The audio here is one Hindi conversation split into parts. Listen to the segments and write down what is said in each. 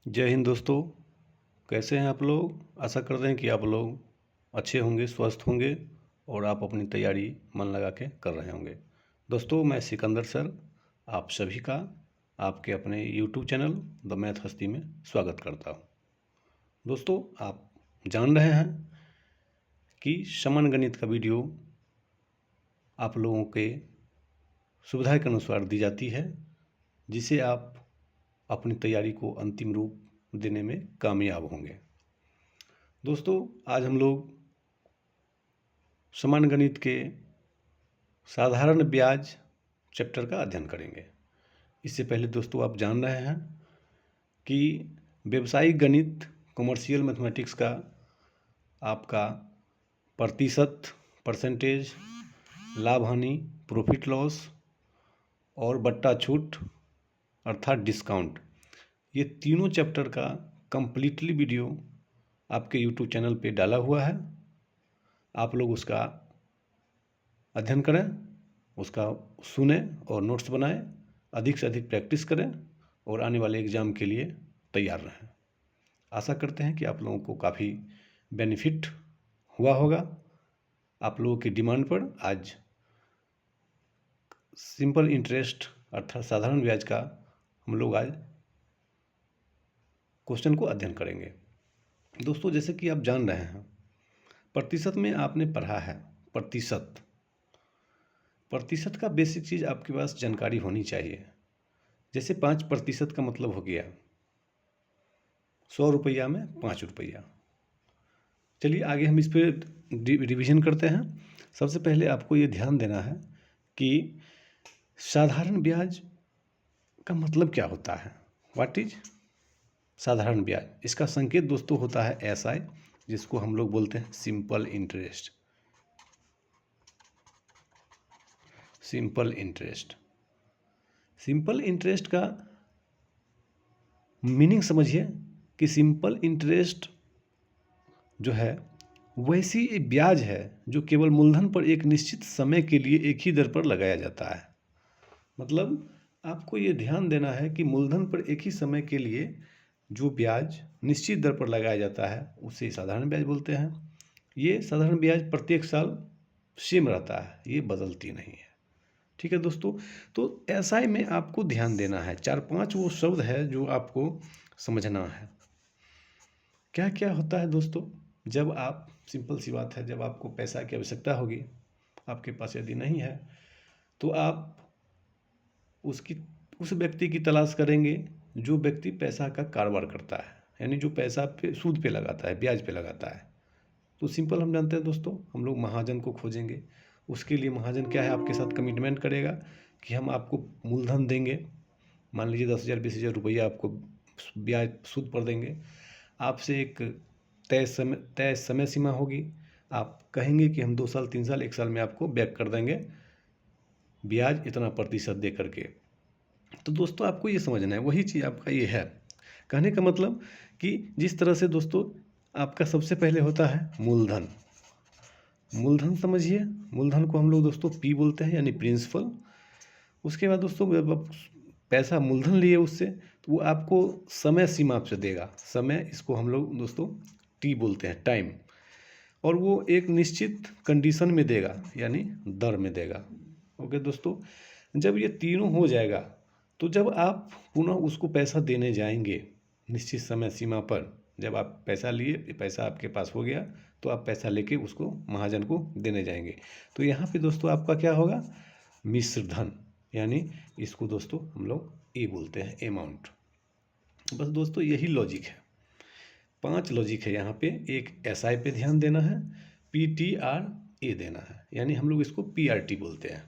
जय हिंद दोस्तों। कैसे हैं आप लोग। आशा करते हैं कि आप लोग अच्छे होंगे, स्वस्थ होंगे और आप अपनी तैयारी मन लगा के कर रहे होंगे। दोस्तों, मैं सिकंदर सर आप सभी का आपके अपने यूट्यूब चैनल द मैथ हस्ती में स्वागत करता हूं। दोस्तों, आप जान रहे हैं कि समान गणित का वीडियो आप लोगों के सुविधा के अनुसार दी जाती है, जिसे आप अपनी तैयारी को अंतिम रूप देने में कामयाब होंगे। दोस्तों, आज हम लोग समान गणित के साधारण ब्याज चैप्टर का अध्ययन करेंगे। इससे पहले दोस्तों, आप जान रहे हैं कि व्यावसायिक गणित कॉमर्शियल मैथमेटिक्स का आपका प्रतिशत, परसेंटेज, लाभ हानि, प्रॉफिट लॉस और बट्टा छूट अर्थात डिस्काउंट, ये तीनों चैप्टर का कंप्लीटली वीडियो आपके यूट्यूब चैनल पे डाला हुआ है। आप लोग उसका अध्ययन करें, उसका सुने और नोट्स बनाएं, अधिक से अधिक प्रैक्टिस करें और आने वाले एग्ज़ाम के लिए तैयार रहें। आशा करते हैं कि आप लोगों को काफ़ी बेनिफिट हुआ होगा। आप लोगों की डिमांड पर आज सिंपल इंटरेस्ट अर्थात साधारण ब्याज का हम लोग आज क्वेश्चन को अध्ययन करेंगे। दोस्तों, जैसे कि आप जान रहे हैं, प्रतिशत में आपने पढ़ा है। प्रतिशत प्रतिशत का बेसिक चीज़ आपके पास जानकारी होनी चाहिए। जैसे 5% का मतलब हो गया 100 रुपया में 5 रुपया। चलिए आगे हम इस पर रिवीजन करते हैं। सबसे पहले आपको ये ध्यान देना है कि साधारण ब्याज का मतलब क्या होता है। व्हाट इज साधारण ब्याज? इसका संकेत दोस्तों होता है एसआई, जिसको हम लोग बोलते हैं simple interest. Simple interest, simple interest का मीनिंग समझिए कि सिंपल इंटरेस्ट जो है वैसी ब्याज है जो केवल मूलधन पर एक निश्चित समय के लिए एक ही दर पर लगाया जाता है। मतलब आपको ये ध्यान देना है कि मूलधन पर एक ही समय के लिए जो ब्याज निश्चित दर पर लगाया जाता है उसे साधारण ब्याज बोलते हैं। ये साधारण ब्याज प्रत्येक साल सेम रहता है, ये बदलती नहीं है। ठीक है दोस्तों, तो एसआई में आपको ध्यान देना है। 4-5 वो शब्द है जो आपको समझना है। क्या क्या होता है दोस्तों? जब आप, सिंपल सी बात है, जब आपको पैसा की आवश्यकता होगी, आपके पास यदि नहीं है तो आप उस व्यक्ति की तलाश करेंगे जो व्यक्ति पैसा का कारोबार करता है, यानी जो पैसा पे सूद पे लगाता है, ब्याज पे लगाता है। तो सिंपल हम जानते हैं दोस्तों, हम लोग महाजन को खोजेंगे। उसके लिए महाजन क्या है, आपके साथ कमिटमेंट करेगा कि हम आपको मूलधन देंगे। मान लीजिए 10,000 20,000 रुपया आपको ब्याज सूद पर देंगे। आपसे एक तय समय सीमा होगी। आप कहेंगे कि हम 2 साल 3 साल 1 साल में आपको बैक कर देंगे ब्याज इतना प्रतिशत दे करके। तो दोस्तों, आपको ये समझना है, वही चीज़ आपका ये है। कहने का मतलब कि जिस तरह से दोस्तों आपका सबसे पहले होता है मूलधन। मूलधन समझिए, मूलधन को हम लोग दोस्तों पी बोलते हैं, यानी प्रिंसिपल। उसके बाद दोस्तों जब आप पैसा मूलधन लिए उससे, तो वो आपको समय सीमा से देगा। समय, इसको हम लोग दोस्तों टी बोलते हैं, टाइम। और वो एक निश्चित कंडीशन में देगा, यानी दर में देगा। ओके दोस्तों, जब ये तीनों हो जाएगा तो जब आप पुनः उसको पैसा देने जाएंगे निश्चित समय सीमा पर, जब आप पैसा लिए, पैसा आपके पास हो गया, तो आप पैसा लेके उसको महाजन को देने जाएंगे। तो यहाँ पे दोस्तों आपका क्या होगा, मिश्र धन, यानी इसको दोस्तों हम लोग ए बोलते हैं, अमाउंट। बस दोस्तों यही लॉजिक है। 5 लॉजिक है यहाँ पे। एक एसआई पे ध्यान देना है, PTRA देना है, यानी हम लोग इसको PRT बोलते हैं।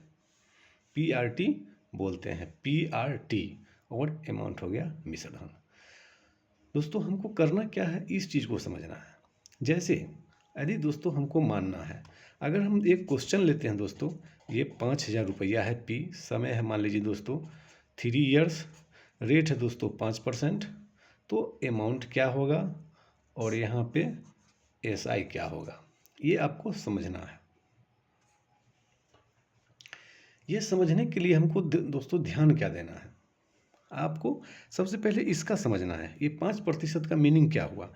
PRT बोलते हैं, PRT, और अमाउंट हो गया मिश्र धन। दोस्तों हमको करना क्या है, इस चीज़ को समझना है। जैसे यदि दोस्तों हमको मानना है, अगर हम एक क्वेश्चन लेते हैं दोस्तों, ये 5,000 रुपया है, पी समय है मान लीजिए दोस्तों 3 इयर्स, रेट है दोस्तों 5%, तो अमाउंट क्या होगा और यहाँ पे एसआई क्या होगा, ये आपको समझना है। ये समझने के लिए हमको दोस्तों ध्यान क्या देना है, आपको सबसे पहले इसका समझना है, ये 5% का मीनिंग क्या हुआ।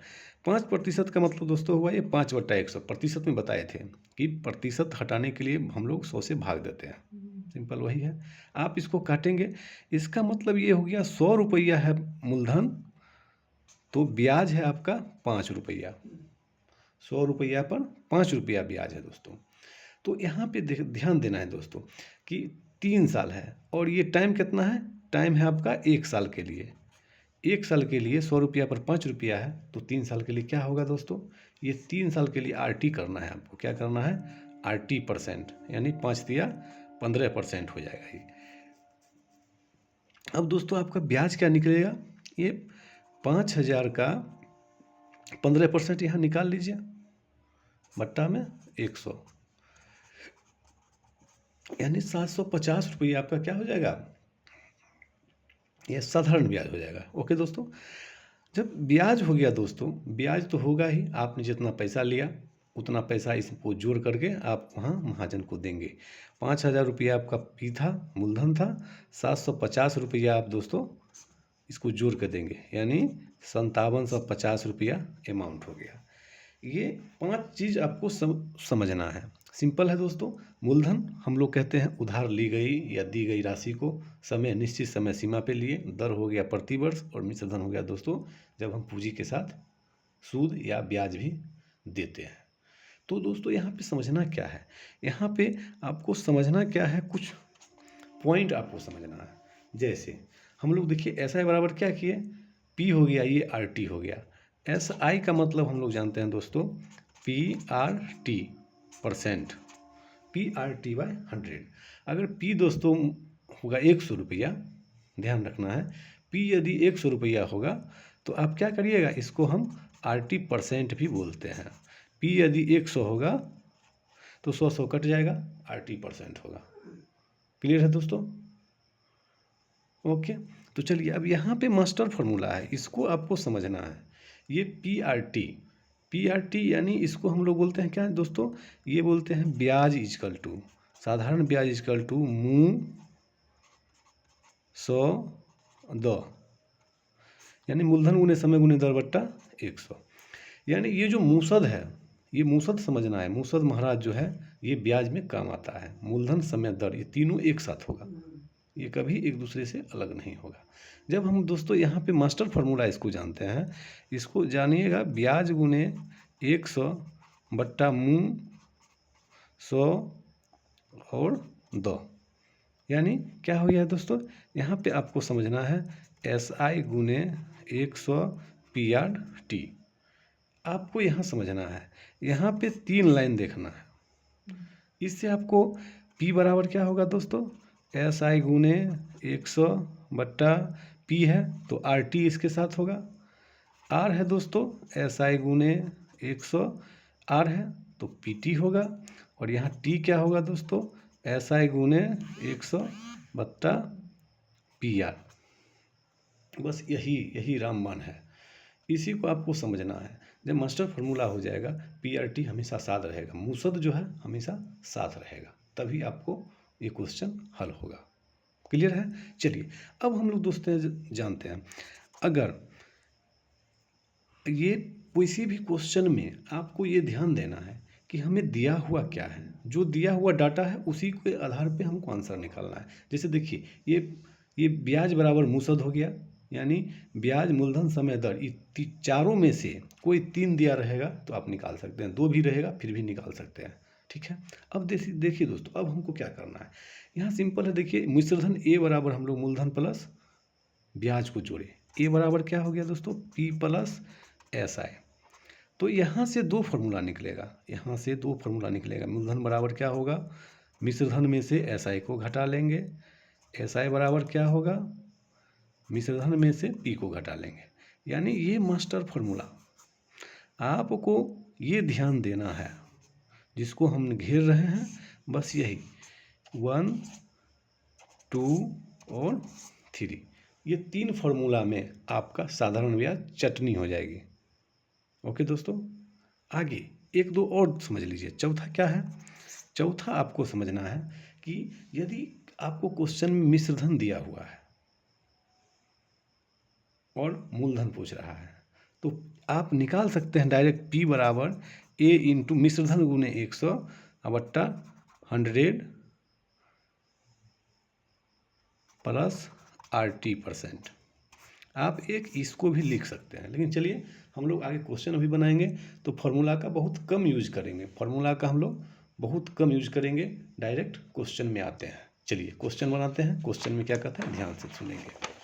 5% का मतलब दोस्तों हुआ ये 5/100। प्रतिशत में बताए थे कि प्रतिशत हटाने के लिए हम लोग 100 से भाग देते हैं, सिंपल वही है। आप इसको काटेंगे, इसका मतलब ये हो गया 100 रुपया है मूलधन, तो ब्याज है आपका 5 रुपया। 100 रुपया पर 5 रुपया ब्याज है दोस्तों। तो यहाँ पे ध्यान देना है दोस्तों कि 3 साल है और ये टाइम कितना है, टाइम है आपका 1 साल के लिए। 1 साल के लिए 100 रुपया पर 5 रुपया है, तो 3 साल के लिए क्या होगा दोस्तों, ये 3 साल के लिए RT करना है आपको। क्या करना है, RT %, यानी 5 तिया 15% हो जाएगा ये। अब दोस्तों आपका ब्याज क्या निकलेगा, ये 5,000 का 15% यहाँ निकाल लीजिए, बट्टा में 100, यानी 750 रुपये आपका क्या हो जाएगा, यह साधारण ब्याज हो जाएगा। ओके दोस्तों, जब ब्याज हो गया दोस्तों, ब्याज तो होगा ही, आपने जितना पैसा लिया उतना पैसा इसको जोड़ करके आप वहाँ महाजन को देंगे। 5,000 रुपया आपका पी था, मूलधन था, 750 रुपया आप दोस्तों इसको जोड़ कर देंगे, यानी 5750 रुपया अमाउंट हो गया। ये 5 चीज़ आपको समझना है। सिंपल है दोस्तों। मूलधन हम लोग कहते हैं उधार ली गई या दी गई राशि को समय निश्चित समय सीमा पे लिए, दर हो गया प्रति वर्ष, और मिश्र धन हो गया दोस्तों जब हम पूंजी के साथ सूद या ब्याज भी देते हैं। तो दोस्तों यहाँ पे समझना क्या है, यहाँ पे आपको समझना क्या है, कुछ पॉइंट आपको समझना है। जैसे हम लोग देखिए SI बराबर क्या किए, P हो गया, ये RT हो गया। SI का मतलब हम लोग जानते हैं दोस्तों PRT %, PRT/100। अगर P दोस्तों होगा 100 रुपया, ध्यान रखना है, P यदि 100 रुपया होगा तो आप क्या करिएगा, इसको हम RT % भी बोलते हैं। P यदि 100 होगा तो 100 कट जाएगा, RT % होगा। क्लियर है दोस्तों, ओके। तो चलिए अब यहाँ पे मास्टर फार्मूला है, इसको आपको समझना है। ये PRT यानी इसको हम लोग बोलते हैं क्या दोस्तों, ये बोलते हैं ब्याज इजकल टू, साधारण ब्याज इजकल टू मूल 100 यानी मूलधन गुने समय गुने दर बट्टा 100। यानी ये जो मूसद है, ये मूसद समझना है। मूसद महाराज जो है ये ब्याज में काम आता है, मूलधन समय दर ये तीनों एक साथ होगा, ये कभी एक दूसरे से अलग नहीं होगा। जब हम दोस्तों यहाँ पे मास्टर फार्मूला इसको जानते हैं, इसको जानिएगा, ब्याज गुने 100 बट्टा मूल 100 और 2, यानी क्या हो गया दोस्तों, यहाँ पे आपको समझना है SI गुने 100 PRT। आपको यहाँ समझना है, यहाँ पे 3 लाइन देखना है। इससे आपको P बराबर क्या होगा दोस्तों, SI गुने 100 बट्टा P है तो RT इसके साथ होगा। R है दोस्तों SI गुने 100, R है तो PT होगा, और यहाँ T क्या होगा दोस्तों, SI गुने 100 बट्टा PR। बस यही रामबाण है, इसी को आपको समझना है। जब मास्टर फार्मूला हो जाएगा, PRT हमेशा साथ रहेगा, मूसद जो है हमेशा साथ रहेगा, तभी आपको ये क्वेश्चन हल होगा। क्लियर है। चलिए अब हम लोग दोस्तों जानते हैं, अगर ये किसी भी क्वेश्चन में आपको ये ध्यान देना है कि हमें दिया हुआ क्या है, जो दिया हुआ डाटा है उसी के आधार पे हमको आंसर निकालना है। जैसे देखिए ये ब्याज बराबर मूसद हो गया, यानी ब्याज मूलधन समय दर, ये चारों में से कोई 3 दिया रहेगा तो आप निकाल सकते हैं, 2 भी रहेगा फिर भी निकाल सकते हैं। ठीक है। अब देखिए दोस्तों, अब हमको क्या करना है, यहाँ सिंपल है। देखिए मिश्रधन A बराबर हम लोग मूलधन प्लस ब्याज को जोड़े, A बराबर क्या हो गया दोस्तों, P प्लस SI। तो यहाँ से 2 फार्मूला निकलेगा, यहाँ से 2 फार्मूला निकलेगा। मूलधन बराबर क्या होगा, मिश्रधन में से SI को घटा लेंगे, SI बराबर क्या होगा, मिश्रधन में से P को घटा लेंगे। यानी ये मास्टर फार्मूला आपको ये ध्यान देना है, जिसको हम घेर रहे हैं, बस यही 1 2 और 3, ये 3 फार्मूला में आपका साधारण ब्याज चटनी हो जाएगी। ओके दोस्तों, आगे 1 2 और समझ लीजिए। चौथा क्या है, चौथा आपको समझना है कि यदि आपको क्वेश्चन में मिश्रधन दिया हुआ है, और मूलधन पूछ रहा है। तो आप निकाल सकते हैं डायरेक्ट P बराबर A इंटू मिश्रधन गुने 100 बट्टा 100 प्लस RT%। आप एक इसको भी लिख सकते हैं, लेकिन चलिए हम लोग आगे क्वेश्चन अभी बनाएंगे तो फार्मूला का बहुत कम यूज करेंगे, फार्मूला का हम लोग बहुत कम यूज करेंगे, डायरेक्ट क्वेश्चन में आते हैं। चलिए क्वेश्चन बनाते हैं। क्वेश्चन में क्या कहता है ध्यान से सुनेंगे।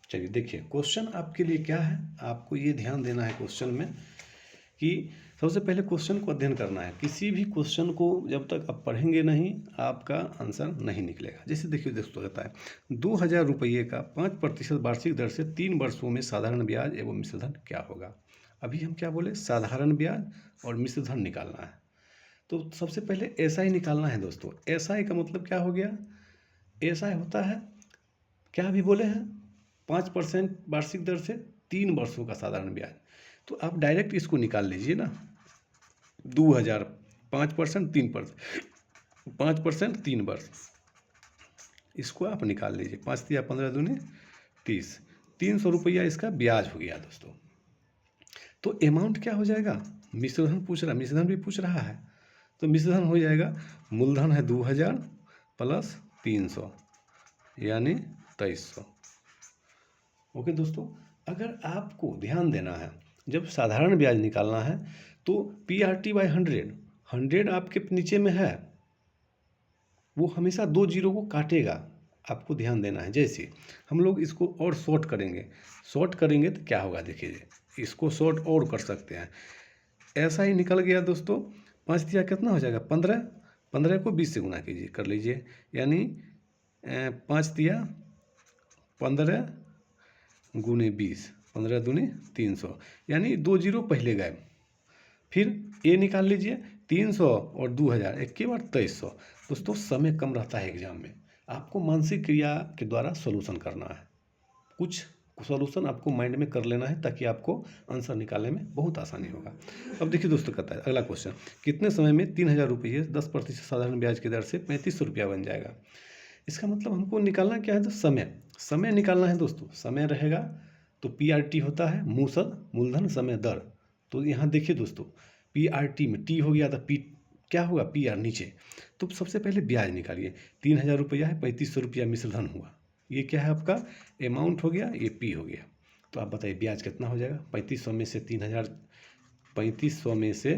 चलिए देखिए क्वेश्चन आपके लिए क्या है, आपको ये ध्यान देना है क्वेश्चन में कि सबसे पहले क्वेश्चन को अध्ययन करना है। किसी भी क्वेश्चन को जब तक आप पढ़ेंगे नहीं आपका आंसर नहीं निकलेगा। जैसे देखिए दोस्तों कहता है 2000 रुपये का 5% वार्षिक दर से 3 वर्षों में साधारण ब्याज एवं मिश्रधन क्या होगा। अभी हम क्या बोले, साधारण ब्याज और मिश्रधन निकालना है। तो सबसे पहले एसआई निकालना है दोस्तों। एसआई का मतलब क्या हो गया, एसआई होता है क्या अभी बोले हैं 5% वार्षिक दर से 3 वर्षों का साधारण ब्याज। तो आप डायरेक्ट इसको निकाल लीजिए ना, 2000 5% 3%, 5% 3 वर्ष, इसको आप निकाल लीजिए। 5 तिया 15 दूनी 30, 300 रुपया इसका ब्याज हो गया दोस्तों। तो अमाउंट क्या हो जाएगा, मिश्रधन पूछ रहा, मिश्रधन भी पूछ रहा है, तो मिश्रधन हो जाएगा मूलधन है 2000 प्लस 300 यानी 2300। ओके दोस्तों, अगर आपको ध्यान देना है जब साधारण ब्याज निकालना है तो PRT/100, 100 आपके नीचे में है, वो हमेशा 2 जीरो को काटेगा, आपको ध्यान देना है। जैसे हम लोग इसको और शॉर्ट करेंगे तो क्या होगा देखिए, इसको शॉर्ट और कर सकते हैं। ऐसा ही निकल गया दोस्तों, 5 दिया कितना हो जाएगा 15, 15 को 20 से गुना कीजिए, कर लीजिए, यानी 5 दिया 15 गुने 20, 15 दूनी 300, यानी 2 जीरो पहले गए। फिर ए निकाल लीजिए, 300 और 2000 एक के बार 2300। दोस्तों समय कम रहता है एग्जाम में, आपको मानसिक क्रिया के द्वारा सॉल्यूशन करना है, कुछ सॉल्यूशन आपको माइंड में कर लेना है ताकि आपको आंसर निकालने में बहुत आसानी होगा। अब देखिए दोस्तों कहता है अगला क्वेश्चन, कितने समय में 3000 रुपये 10% साधारण ब्याज की दर से 3500 रुपया बन जाएगा। इसका मतलब हमको निकालना क्या है, तो समय निकालना है दोस्तों। समय रहेगा तो PRT होता है मूलधन समय दर। तो यहाँ देखिए दोस्तों PRT में T हो गया था, P क्या होगा PR नीचे। तो सबसे पहले ब्याज निकालिए, 3000 रुपया है, 3500 रुपया मिश्रधन हुआ, ये क्या है आपका अमाउंट हो गया, ये P हो गया। तो आप बताइए ब्याज कितना हो जाएगा, 3500 में से 3000, 3500 में से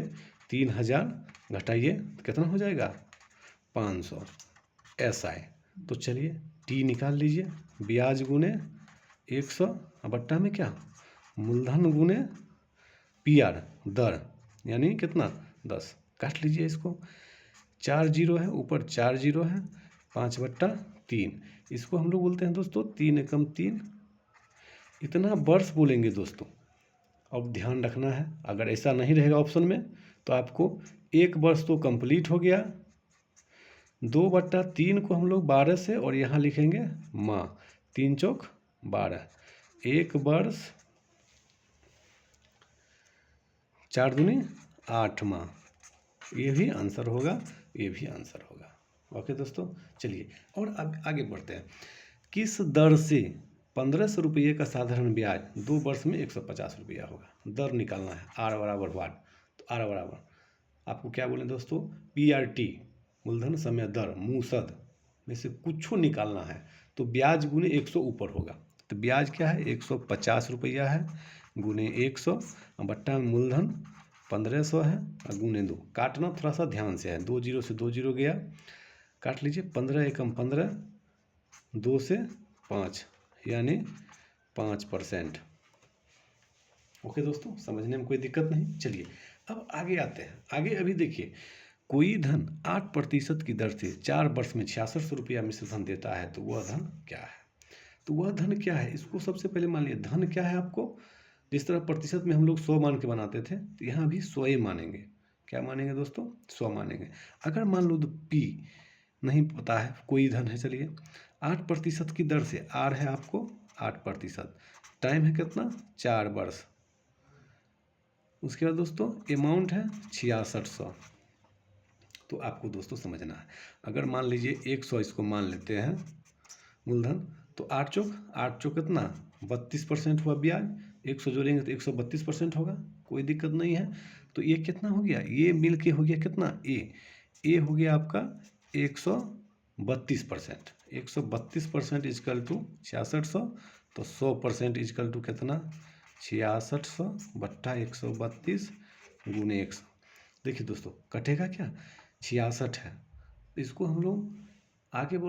3000 घटाइए कितना हो जाएगा 500, ऐसा है। तो चलिए T निकाल लीजिए, ब्याज गुने 100 बट्टा में क्या मूलधन गुने PR दर, यानी कितना 10, काट लीजिए इसको, 4 जीरो है ऊपर 4 जीरो है, 5/3, इसको हम लोग बोलते हैं दोस्तों 3 एकम 3, इतना वर्ष बोलेंगे दोस्तों। अब ध्यान रखना है, अगर ऐसा नहीं रहेगा ऑप्शन में तो आपको 1 वर्ष तो कंप्लीट हो गया, 2/3 को हम लोग 12 से और यहाँ लिखेंगे माह, 3 चौक 12, 1 वर्ष 4 दूनी 8 माह, ये भी आंसर होगा, ये भी आंसर होगा। ओके दोस्तों, चलिए और अब आगे बढ़ते हैं। किस दर से 1500 रुपये का साधारण ब्याज 2 वर्ष में 150 रुपया होगा। दर निकालना है, R बराबर वाट, तो R बराबर आपको क्या बोले दोस्तों, PRT मूलधन समय दर मूसद में से कुछ निकालना है, तो ब्याज गुने 100 ऊपर होगा। तो ब्याज क्या है 150 रुपया है, गुने 100 बट्टा मूलधन 1500 है और गुने 2, काटना थोड़ा सा ध्यान से है, 2 जीरो से 2 जीरो गया, काट लीजिए, 15 एकम 15, 2 से 5 यानी 5%। ओके दोस्तों, समझने में कोई दिक्कत नहीं। चलिए अब आगे आते हैं। आगे अभी देखिए, कोई धन 8% की दर से 4 वर्ष में 6600 रुपया मिश्रधन देता है, तो वह धन क्या है। तो वह धन क्या है, इसको सबसे पहले मान लिया धन क्या है आपको, जिस तरह प्रतिशत में हम लोग 100 मान के बनाते थे, तो यहाँ भी 100 ही मानेंगे। क्या मानेंगे दोस्तों, 100 मानेंगे। अगर मान लो तो P नहीं पता है, कोई धन है, चलिए 8% की दर से, R है आपको 8%, टाइम है कितना 4 वर्ष, उसके बाद दोस्तों अमाउंट है 6600। तो आपको दोस्तों समझना है, अगर मान लीजिए 100 इसको मान लेते हैं मूलधन, तो 8 चौक कितना 32% हुआ ब्याज, 100 जोड़ेंगे तो 132% होगा, कोई दिक्कत नहीं है। तो ये कितना हो गया, ये मिल के हो गया कितना, ए हो गया आपका 132%। 132% इजकल टू 6600, तो 100% इजकल टू कितना 6600 बट्टा 132 गुने 100। देखिए दोस्तों कटेगा क्या, 66 है, इसको हम लोग आगे